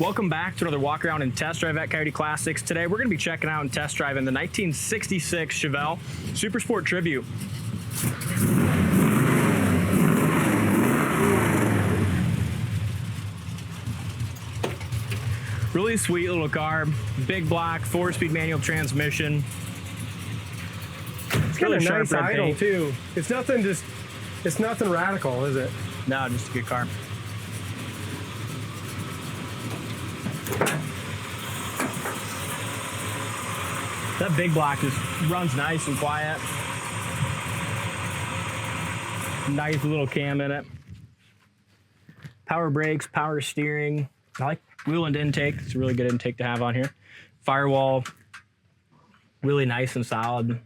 Welcome back to another walk around and test drive at Coyote Classics. Today we're going to be checking out and test driving the 1966 Chevelle Super Sport Tribute. Really sweet little car, big block, 4-speed manual transmission. It's got really a sharp nice red idle paint. too. It's nothing radical, is it? No, just a good car. That big block just runs nice and quiet. Nice little cam in it. Power brakes, power steering. I like Weiand Intake. It's a really good intake to have on here. Firewall, really nice and solid.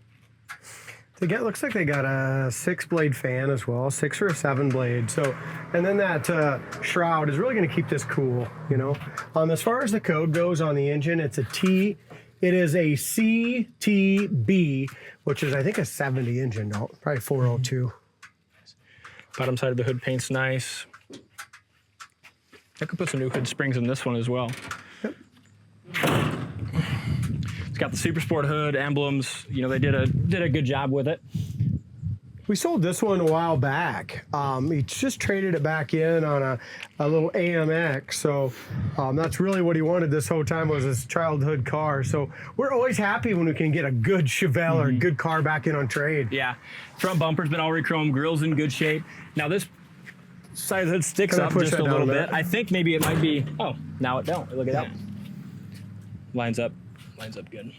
Looks like they got a 6-blade fan as well, 6 or a 7-blade. So, and then that shroud is really going to keep this cool, you know. As far as the code goes on the engine, it's a T. It is a CTB, which is I think a 70 engine, no, probably 402. Bottom side of the hood paint's nice. I could put some new hood springs in this one as well. Yep. It's got the Super Sport hood, emblems. You know, they did a good job with it. We sold this one a while back. He just traded it back in on a little AMX. So that's really what he wanted this whole time, was his childhood car. So we're always happy when we can get a good Chevelle or a good car back in on trade. Yeah, front bumper's been all re-chromed, grill's in good shape. Now this side of the hood sticks up just a little bit. I think maybe it might be, oh, now it don't. Look at that. Lines up good.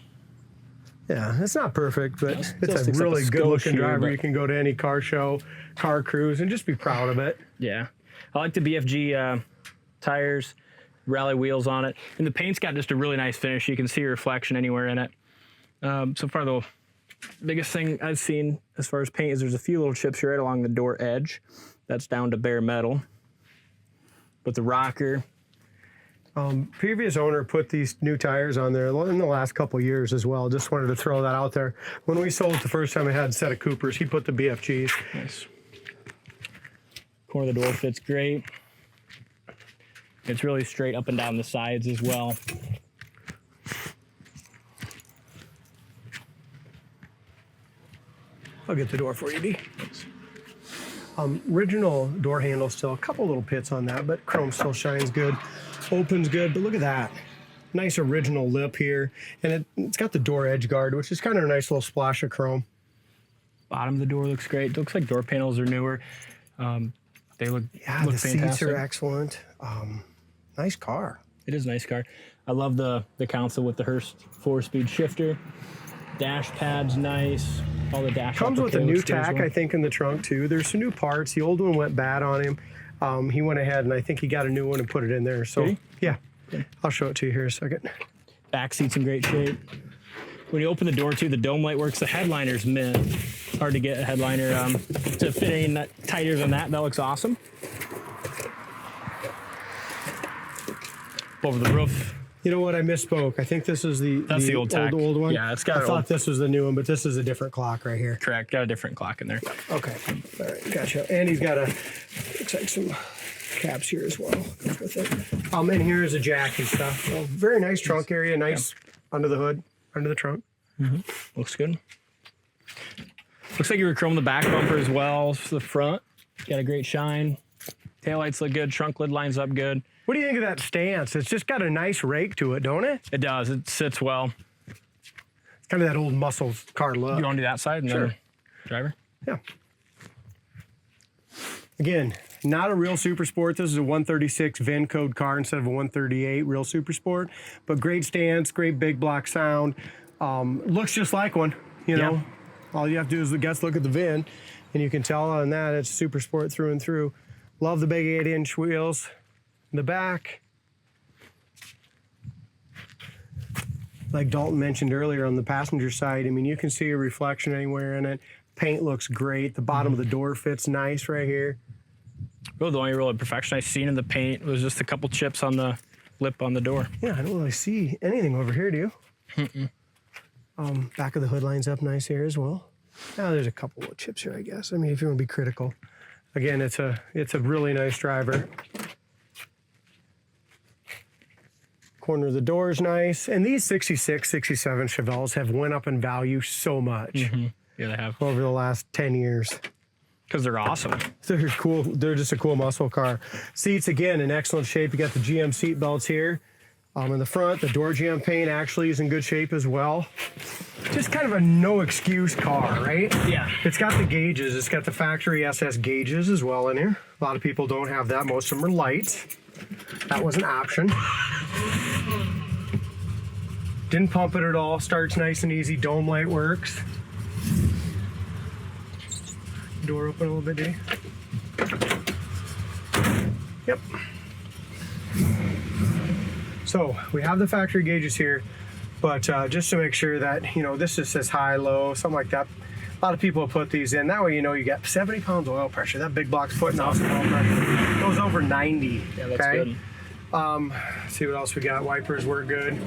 Yeah, it's not perfect, but it's a sticks up really a good looking skosh driver. here, You can go to any car show, car cruise, and just be proud of it. Yeah, I like the BFG tires, rally wheels on it, and the paint's got just a really nice finish. You can see a reflection anywhere in it. So far, the biggest thing I've seen as far as paint is there's a few little chips right along the door edge. That's down to bare metal. But the rocker. Previous owner put these new tires on there in the last couple years as well. Just wanted to throw that out there. When we sold it the first time, I had a set of Coopers. He put the BFGs. Nice. Corner of the door fits great. It's really straight up and down the sides as well. I'll get the door for you, D. Original door handle still, a couple little pits on that, but chrome still shines good. Opens good, but look at that. Nice original lip here. And it's got the door edge guard, which is kind of a nice little splash of chrome. Bottom of the door looks great. It looks like door panels are newer. They look the fantastic. seats are excellent. Nice car. It is a nice car. I love the console with the Hurst 4-speed shifter. Dash pad's nice. All the dash comes with a new tack, well. I think, in the trunk too. There's some new parts. The old one went bad on him. He went ahead and I think he got a new one and put it in there. So yeah, I'll show it to you here in a second. Back seat's in great shape. When you open the door too, the dome light works. The headliner's mint. Hard to get a headliner to fit any tighter than that. That looks awesome. Over the roof. You know what? I misspoke. I think this is That's the old tack. old one. Yeah, it's got. I thought this was the new one, but this is a different clock right here. Correct. Got a different clock in there. Okay. All right. Gotcha. And he's got looks like some caps here as well. Goes with it. And here is a jack and stuff. So very nice trunk area. Nice under the hood, under the trunk. Looks good. Looks like you re-chromed the back bumper as well. The front got a great shine. Taillights look good. Trunk lid lines up good. What do you think of that stance? It's just got a nice rake to it, don't it? It does. It sits well. It's kind of that old muscle car look. You want to do that side? And Sure. then driver? Yeah. Again, not a real Super Sport. This is a 136 VIN code car instead of a 138 real Super Sport. But great stance, great big block sound. Looks just like one, you know. All you have to do is look at the VIN, and you can tell on that it's Super Sport through and through. Love the big 8-inch wheels in the back. Like Dalton mentioned earlier on the passenger side, I mean, you can see a reflection anywhere in it. Paint looks great. The bottom of the door fits nice right here. Really, the only real imperfection I've seen in the paint was just a couple chips on the lip on the door. Yeah, I don't really see anything over here, do you? Back of the hood lines up nice here as well. Now there's a couple of chips here, I guess. I mean, if you want to be critical. Again, it's a really nice driver. Corner of the door is nice. And these 66, 67 Chevelles have went up in value so much Yeah, they have. over the last 10 years. Because they're awesome. They're cool. They're just a cool muscle car. Seats, again, in excellent shape. You got the GM seat belts here. In the front, the door jamb paint actually is in good shape as well. Just kind of a no excuse car, right? Yeah. It's got the gauges. It's got the factory SS gauges as well in here. A lot of people don't have that. Most of them are light. That was an option. Didn't pump it at all. Starts nice and easy. Dome light works. Door open a little bit, Dave. Yep. So we have the factory gauges here, but just to make sure that, you know, this just says high, low, something like that. A lot of people will put these in. That way, you know, you got 70 pounds of oil pressure. That big block's putting out some oil pressure. Goes over 90. Yeah, that's okay? good. Let's see what else we got. Wipers work good.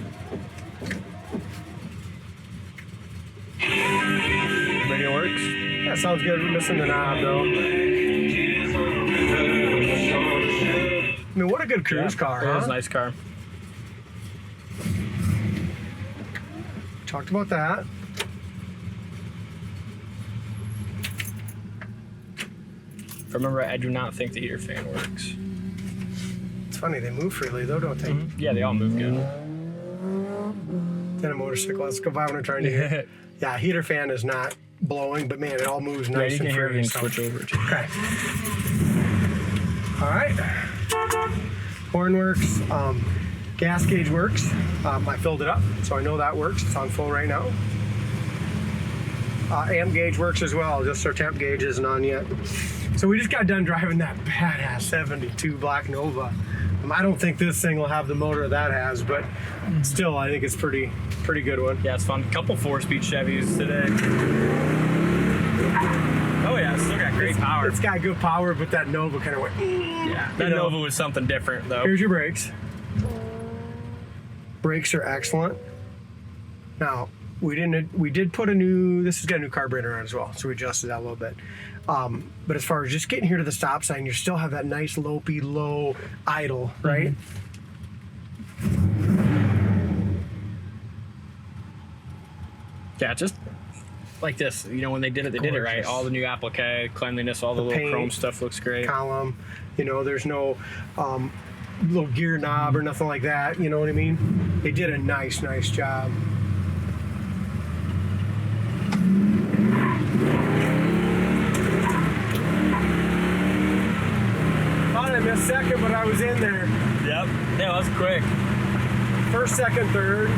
Radio works. That sounds good. We're missing the knob though. I mean, what a good cruise car, huh? It is a nice car. Talked about that. If I remember right, I do not think the heater fan works. It's funny, they move freely though, don't they? Yeah, they all move good. Then a motorcycle. Let's go by when I'm trying to hear. Yeah, heater fan is not blowing, but man, it all moves Yeah, nice you and can hear free. everything switch over to. Okay. All right. Horn works. Gas gauge works. I filled it up, so I know that works. It's on full right now. Amp gauge works as well, just our temp gauge isn't on yet. So we just got done driving that badass 72 Black Nova. I don't think this thing will have the motor that has, but still, I think it's pretty good one. Yeah, it's fun. Couple 4-speed Chevys today. Oh yeah, it's still got great power. It's got good power, but that Nova kind of went. Yeah, that Nova was something different though. Here's your brakes. Brakes are excellent. Now, we did put this has got a new carburetor on as well, so we adjusted that a little bit. But as far as just getting here to the stop sign, you still have that nice low idle, right? Yeah, just like this. You know, when they did it right. All the new applique, cleanliness, all the little paint, chrome stuff looks great. Column, you know, there's no little gear knob or nothing like that. You know what I mean? They did a nice job. Thought I missed second, but I was in there. Yep. Yeah, that was quick. First, second, third.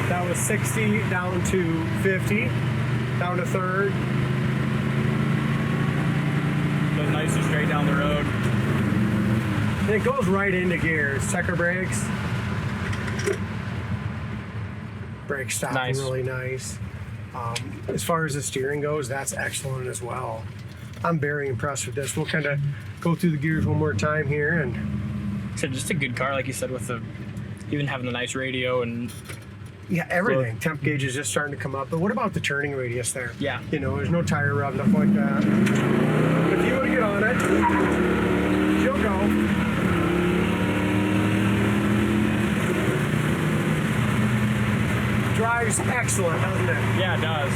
That was 60 down to 50, down to third. Goes nice and straight down the road. And it goes right into gears. Checker brakes. Brake stopping Nice. really nice. As far as the steering goes, that's excellent as well. I'm very impressed with this. We'll kind of go through the gears one more time here, and So just a good car, like you said, with the even having the nice radio and yeah, everything. Temp gauge is just starting to come up. But what about the turning radius there? yeah. You know, there's no tire rub, nothing like that. But if you want to get on it, she'll go. Drives excellent, doesn't it? Yeah, it does.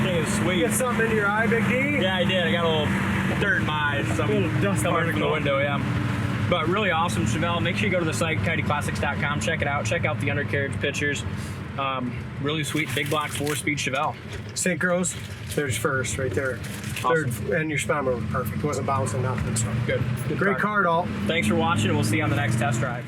Thing is sweet. Get something in your eye, Big D? Yeah, I did. I got a little dirt in my eye. Some Little dust coming from the particle. window, yeah. But really awesome Chevelle. Make sure you go to the site, coyoteclassics.com. Check it out. Check out the undercarriage pictures. Really sweet, big block 4-speed Chevelle. Synchros, there's first right there. Awesome. Third, and your speedometer was perfect. It wasn't bouncing nothing. So Good. Good great car, Dalt. Thanks for watching, and we'll see you on the next test drive.